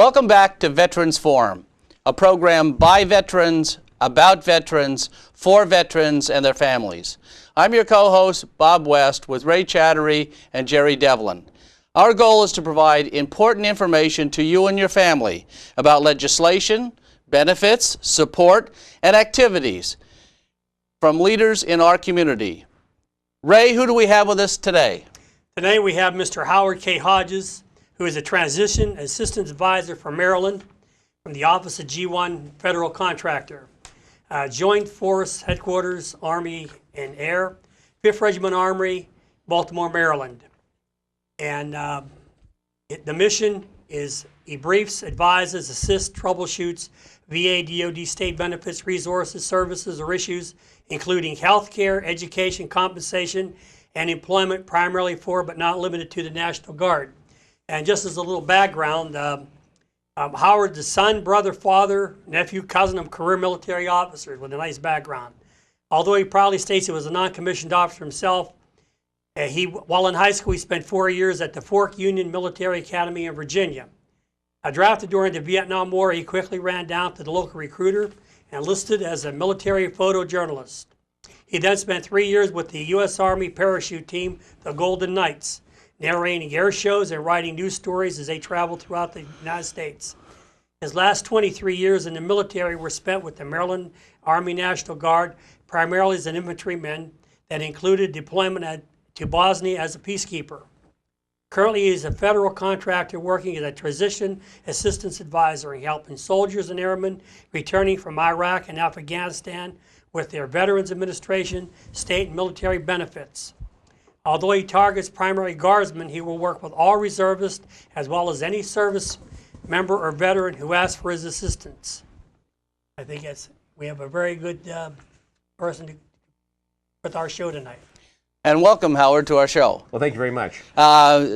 Welcome back to Veterans Forum, a program by veterans, about veterans, for veterans and their families. I'm your co-host, Bob West, with Ray Chattery and Jerry Devlin. Our goal is to provide important information to you and your family about legislation, benefits, support, and activities from leaders in our community. Ray, who do we have with us today? Today we have Mr. Howard K. Hodges, who is a Transition Assistance Advisor for Maryland from the Office of G1 Federal Contractor. Joint Force Headquarters, Army and Air, 5th Regiment Armory, Baltimore, Maryland. And the mission is he briefs, advises, assists, troubleshoots VA, DoD, state benefits, resources, services, or issues, including health care, education, compensation, and employment, primarily for but not limited to the National Guard. And just as a little background, Howard's the son, brother, father, nephew, cousin of career military officers with a nice background. Although he proudly states he was a non-commissioned officer himself, while in high school he spent 4 years at the Fork Union Military Academy in Virginia. Drafted during the Vietnam War, he quickly ran down to the local recruiter and enlisted as a military photojournalist. He then spent 3 years with the U.S. Army parachute team, the Golden Knights, narrating air shows and writing news stories as they traveled throughout the United States. His last 23 years in the military were spent with the Maryland Army National Guard, primarily as an infantryman, that included deployment to Bosnia as a peacekeeper. Currently, he is a federal contractor working as a Transition Assistance Advisor, helping soldiers and airmen returning from Iraq and Afghanistan with their Veterans Administration, state and military benefits. Although he targets primarily Guardsmen, he will work with all reservists as well as any service member or veteran who asks for his assistance. I think we have a very good person with our show tonight. And welcome, Howard, to our show. Well, thank you very much.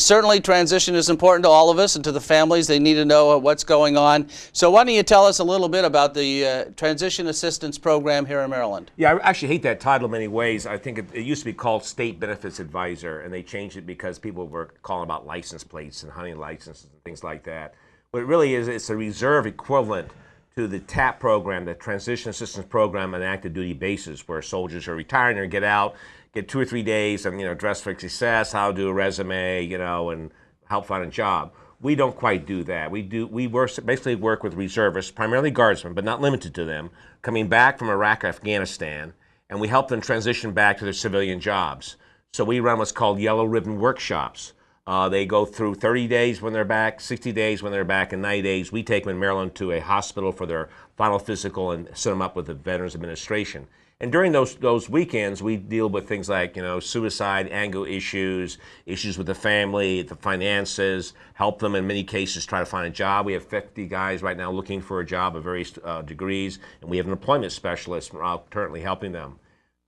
Certainly transition is important to all of us and to the families. They need to know what's going on. So why don't you tell us a little bit about the Transition Assistance Program here in Maryland? Yeah, I actually hate that title in many ways. I think it used to be called State Benefits Advisor, and they changed it because people were calling about license plates and hunting licenses and things like that. What it really is, it's a reserve equivalent to the TAP program, the Transition Assistance Program on an active duty basis, where soldiers are retiring or get out, get 2 or 3 days and, dress for success, how to do a resume, and help find a job. We don't quite do that. We basically work with reservists, primarily Guardsmen, but not limited to them, coming back from Iraq or Afghanistan, and we help them transition back to their civilian jobs. So we run what's called Yellow Ribbon Workshops. They go through 30 days when they're back, 60 days when they're back, and 90 days. We take them in Maryland to a hospital for their final physical and set them up with the Veterans Administration. And during those weekends, we deal with things like, suicide, anger issues with the family, the finances, help them in many cases try to find a job. We have 50 guys right now looking for a job of various degrees, and we have an employment specialist currently helping them.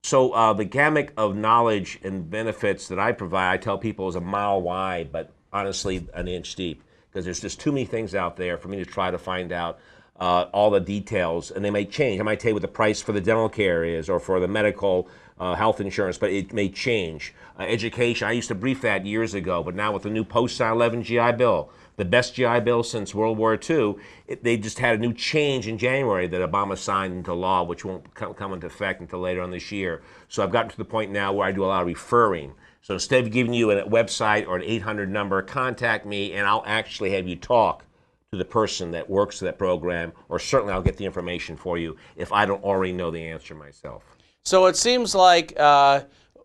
So the gamut of knowledge and benefits that I provide, I tell people, is a mile wide, but honestly an inch deep, because there's just too many things out there for me to try to find out all the details, and they may change. I might tell you what the price for the dental care is or for the medical health insurance, but it may change. Education, I used to brief that years ago, but now with the new post-9/11 GI Bill, the best GI Bill since World War II, they just had a new change in January that Obama signed into law, which won't come into effect until later on this year. So I've gotten to the point now where I do a lot of referring. So instead of giving you a website or an 800 number, contact me and I'll actually have you talk to the person that works that program, or certainly I'll get the information for you if I don't already know the answer myself. So it seems like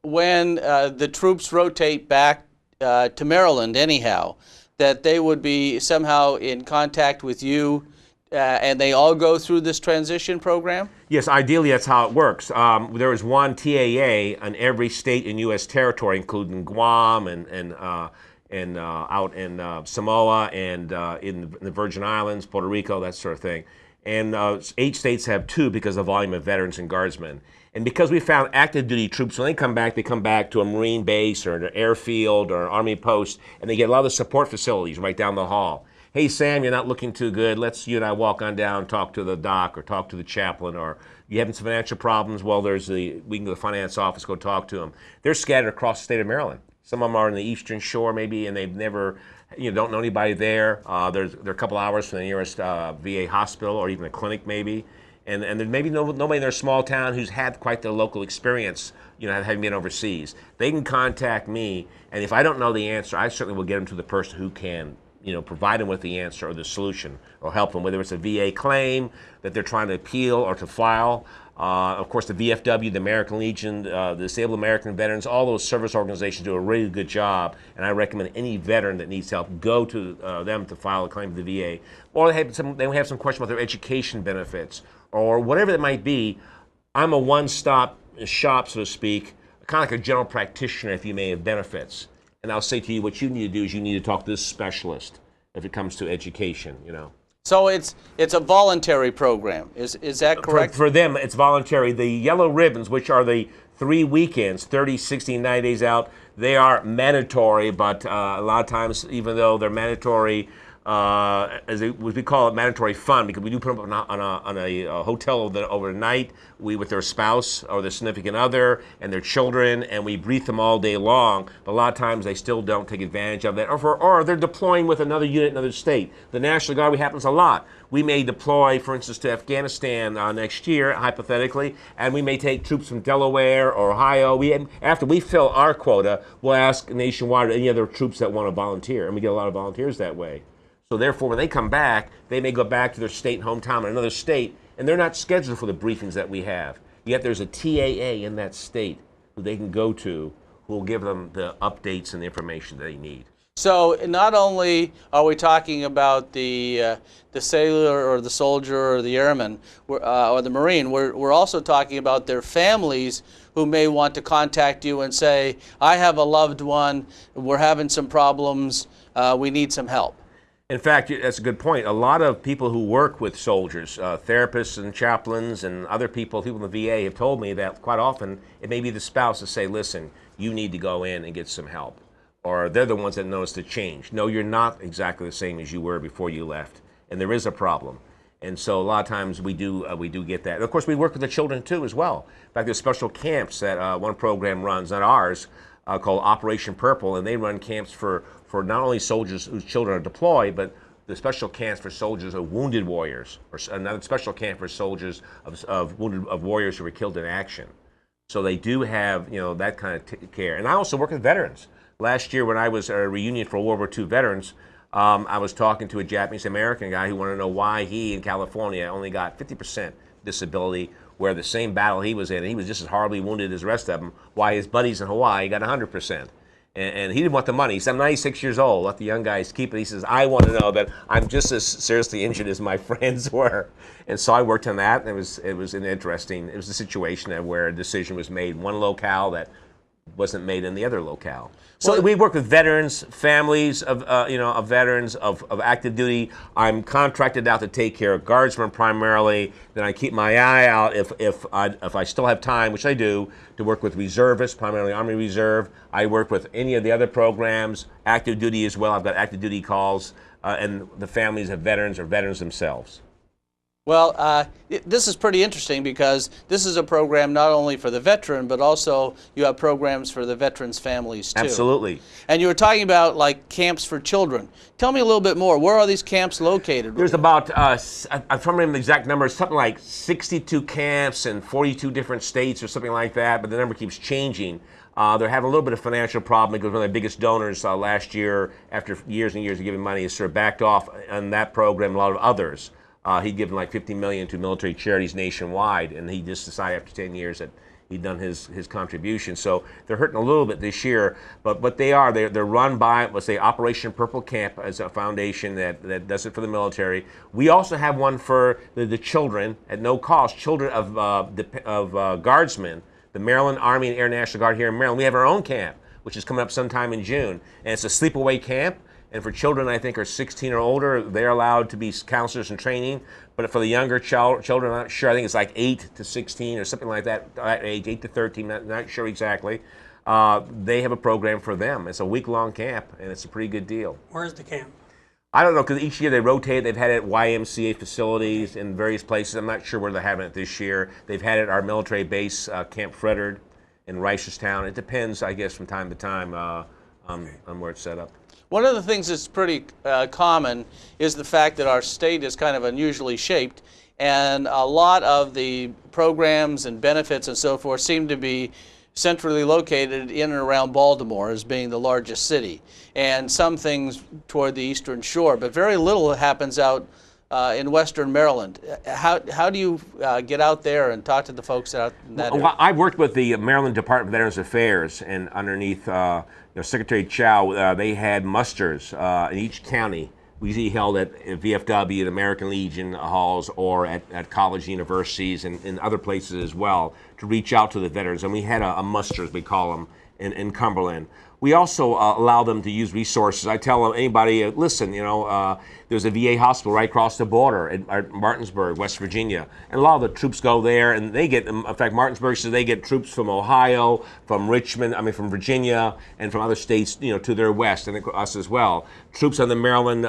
when the troops rotate back to Maryland anyhow, that they would be somehow in contact with you and they all go through this transition program? Yes, ideally that's how it works. There is one TAA on every state in U.S. territory, including Guam and out in Samoa and in the Virgin Islands, Puerto Rico, that sort of thing. And 8 states have 2 because of the volume of veterans and Guardsmen. And because we found active duty troops, when they come back to a Marine base or an airfield or an Army post, and they get a lot of the support facilities right down the hall. Hey, Sam, you're not looking too good. Let's you and I walk on down, talk to the doc or talk to the chaplain, or you having some financial problems? Well, we can go to the finance office, go talk to them. They're scattered across the state of Maryland. Some of them are in the Eastern Shore maybe, and they've never, don't know anybody there. They're a couple hours from the nearest VA hospital or even a clinic maybe. And there's maybe nobody in their small town who's had quite the local experience, having been overseas. They can contact me, and if I don't know the answer, I certainly will get them to the person who can, provide them with the answer or the solution or help them, whether it's a VA claim that they're trying to appeal or to file. Of course, the VFW, the American Legion, the Disabled American Veterans, all those service organizations do a really good job, and I recommend any veteran that needs help go to them to file a claim to the VA. Or they have some question about their education benefits or whatever it might be. I'm a one-stop shop, so to speak, kind of like a general practitioner, if you may, of benefits. And I'll say to you, what you need to do is you need to talk to this specialist if it comes to education, So it's a voluntary program. Is that correct? For them, it's voluntary. The yellow ribbons, which are the 3 weekends, 30, 60, 90 days out, they are mandatory, but a lot of times, even though they're mandatory, as we call it, mandatory fun, because we do put them on a hotel overnight, with their spouse or their significant other and their children, and we brief them all day long. But a lot of times they still don't take advantage of that, or they're deploying with another unit in another state. The National Guard happens a lot. We may deploy, for instance, to Afghanistan next year, hypothetically, and we may take troops from Delaware or Ohio. After we fill our quota, we'll ask nationwide any other troops that want to volunteer, and we get a lot of volunteers that way. So therefore, when they come back, they may go back to their state and hometown in another state, and they're not scheduled for the briefings that we have. Yet there's a TAA in that state who they can go to, who will give them the updates and the information they need. So not only are we talking about the sailor or the soldier or the airman or the Marine, we're also talking about their families who may want to contact you and say, I have a loved one, we're having some problems, we need some help. In fact, that's a good point. A lot of people who work with soldiers, therapists and chaplains and other people in the VA have told me that quite often it may be the spouse to say, listen, you need to go in and get some help. Or they're the ones that notice the change. No, you're not exactly the same as you were before you left. And there is a problem. And so a lot of times we do get that. And of course, we work with the children too as well. In fact, there's special camps that one program runs, not ours, called Operation Purple, and they run camps for not only soldiers whose children are deployed, but the special camps for soldiers of wounded warriors, or another special camp for soldiers of warriors who were killed in action. So they do have that kind of care. And I also work with veterans. Last year, when I was at a reunion for World War II veterans, I was talking to a Japanese American guy who wanted to know why he in California only got 50% disability, where the same battle he was in, he was just as horribly wounded as the rest of them, why his buddies in Hawaii got 100%. And he didn't want the money. He said, I'm 96 years old. Let the young guys keep it. He says, I want to know that I'm just as seriously injured as my friends were. And so I worked on that, and it was a situation where a decision was made in one locale that wasn't made in the other locale. So we work with veterans, families of veterans of active duty. I'm contracted out to take care of guardsmen primarily. Then I keep my eye out if I still have time, which I do, to work with reservists, primarily Army Reserve. I work with any of the other programs, active duty as well. I've got active duty calls, and the families of veterans or veterans themselves. Well, this is pretty interesting because this is a program not only for the veteran, but also you have programs for the veterans' families too. Absolutely. And you were talking about like camps for children. Tell me a little bit more. Where are these camps located? There's about, I don't remember the exact number, something like 62 camps in 42 different states or something like that, but the number keeps changing. They're having a little bit of financial problem because one of their biggest donors last year, after years and years of giving money, has sort of backed off on that program and a lot of others. He'd given like $50 million to military charities nationwide, and he just decided after 10 years that he'd done his contribution. So they're hurting a little bit this year, but what they're run by, let's say, Operation Purple Camp as a foundation that does it for the military. We also have one for the children at no cost, children of guardsmen, the Maryland Army and Air National Guard here in Maryland. We have our own camp, which is coming up sometime in June, and it's a sleepaway camp. And for children, I think, are 16 or older, they're allowed to be counselors in training. But for the younger children, I'm not sure. I think it's like 8 to 16 or something like that age, 8 to 13, not sure exactly. They have a program for them. It's a week-long camp, and it's a pretty good deal. Where's the camp? I don't know, because each year they rotate. They've had it at YMCA facilities in various places. I'm not sure where they're having it this year. They've had it at our military base, Camp Frederick in Reisterstown. It depends, I guess, from time to time. on where it's set up. One of the things that's pretty common is the fact that our state is kind of unusually shaped, and a lot of the programs and benefits and so forth seem to be centrally located in and around Baltimore as being the largest city, and some things toward the Eastern Shore, but very little happens out in Western Maryland. How do you get out there and talk to the folks out in that area? Well, I've worked with the Maryland Department of Veterans Affairs, and underneath Secretary Chow, they had musters in each county. We usually held at VFW and American Legion halls, or at college universities and other places as well, to reach out to the veterans. And we had a muster, as we call them, in Cumberland. We also allow them to use resources. I tell anybody, listen, there's a VA hospital right across the border at Martinsburg, West Virginia. And a lot of the troops go there, and they get, in fact, Martinsburg says they get troops from Ohio, from Richmond, from Virginia, and from other states, to their west, and us as well. Troops on the Maryland,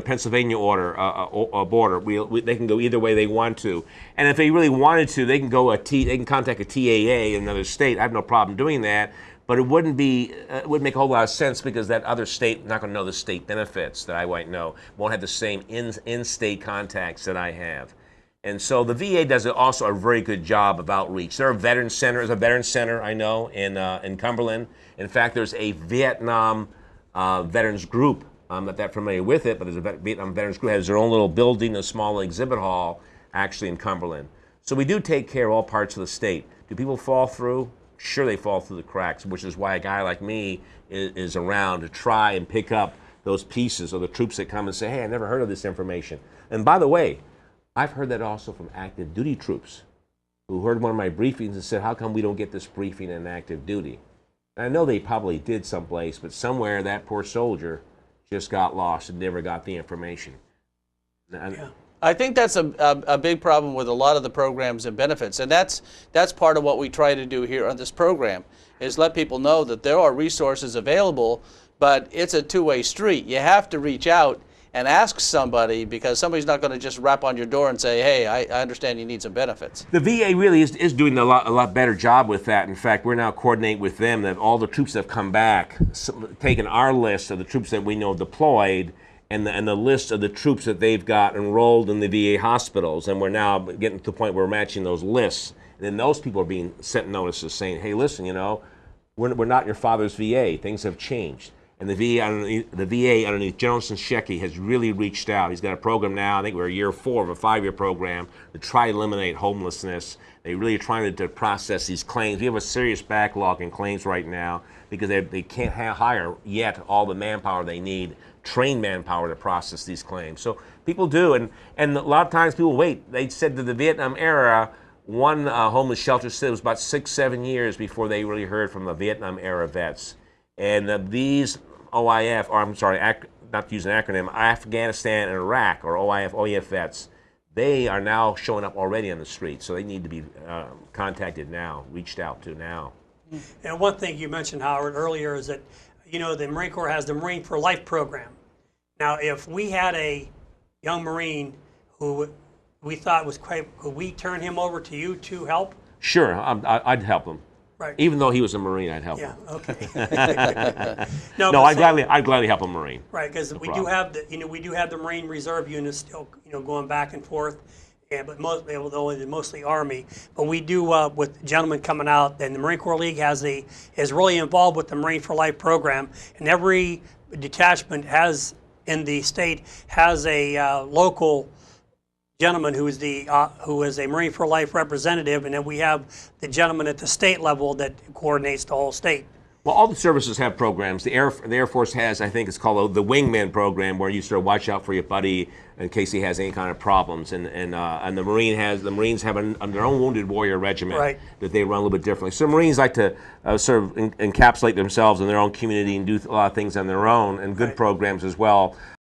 Pennsylvania border. They can go either way they want to. And if they really wanted to, they can they can contact a TAA in another state. I have no problem doing that. But it wouldn't make a whole lot of sense, because that other state not going to know the state benefits that I might know, won't have the same in-state contacts that I have. And so the VA does also a very good job of outreach. There are veteran centers, a veteran center I know in Cumberland. In fact, there's a Vietnam veterans group. I'm not that familiar with it, but there's a Vietnam veterans group that has their own little building, a small exhibit hall, actually in Cumberland. So we do take care of all parts of the state. Do people fall through? Sure, they fall through the cracks, which is why a guy like me is around to try and pick up those pieces, or the troops that come and say, hey, I never heard of this information. And by the way, I've heard that also from active duty troops who heard one of my briefings and said, how come we don't get this briefing in active duty? And I know they probably did someplace, but somewhere that poor soldier just got lost and never got the information. Yeah. I think that's a big problem with a lot of the programs and benefits, and that's part of what we try to do here on this program, is let people know that there are resources available, but it's a two-way street. You have to reach out and ask somebody, because somebody's not going to just rap on your door and say, hey, I understand you need some benefits. The VA really is doing a lot better job with that. In fact, we're now coordinating with them that all the troops that have come back, taking our list of the troops that we know deployed, and the list of the troops that they've got enrolled in the VA hospitals, and we're now getting to the point where we're matching those lists. And then those people are being sent notices saying, hey, listen, we're not your father's VA. Things have changed. And the VA underneath General Shinseki has really reached out. He's got a program now, I think we're year 4 of a 5-year program, to try to eliminate homelessness. They're really trying to process these claims. We have a serious backlog in claims right now, because they can't hire yet all the manpower they need, trained manpower to process these claims. So people do, and a lot of times people wait. They said that the Vietnam era, one homeless shelter said it was about 6-7 years before they really heard from the Vietnam era vets. And these OIF, or I'm sorry, not to use an acronym, Afghanistan and Iraq, or OIF vets, they are now showing up already on the street. So they need to be contacted now, reached out to now. And one thing you mentioned, Howard, earlier is that, the Marine Corps has the Marine for Life program. Now, if we had a young Marine who we thought was could we turn him over to you to help? Sure, I'd help him. Right. Even though he was a Marine, I'd help him. Yeah. Okay. No, I'd gladly help a Marine. Right, because we do have the Marine Reserve units still, going back and forth. Yeah, but mostly Army. But we do, with gentlemen coming out, and the Marine Corps League is really involved with the Marine for Life program, and every detachment in the state has a local gentleman who is a Marine for Life representative, and then we have the gentleman at the state level that coordinates the whole state. Well, all the services have programs. The Air Force has, I think it's called the Wingman program, where you sort of watch out for your buddy in case he has any kind of problems. And the Marines have their own Wounded Warrior Regiment, right, that they run a little bit differently. So Marines like to sort of encapsulate themselves in their own community and do a lot of things on their own, and good, right, programs as well.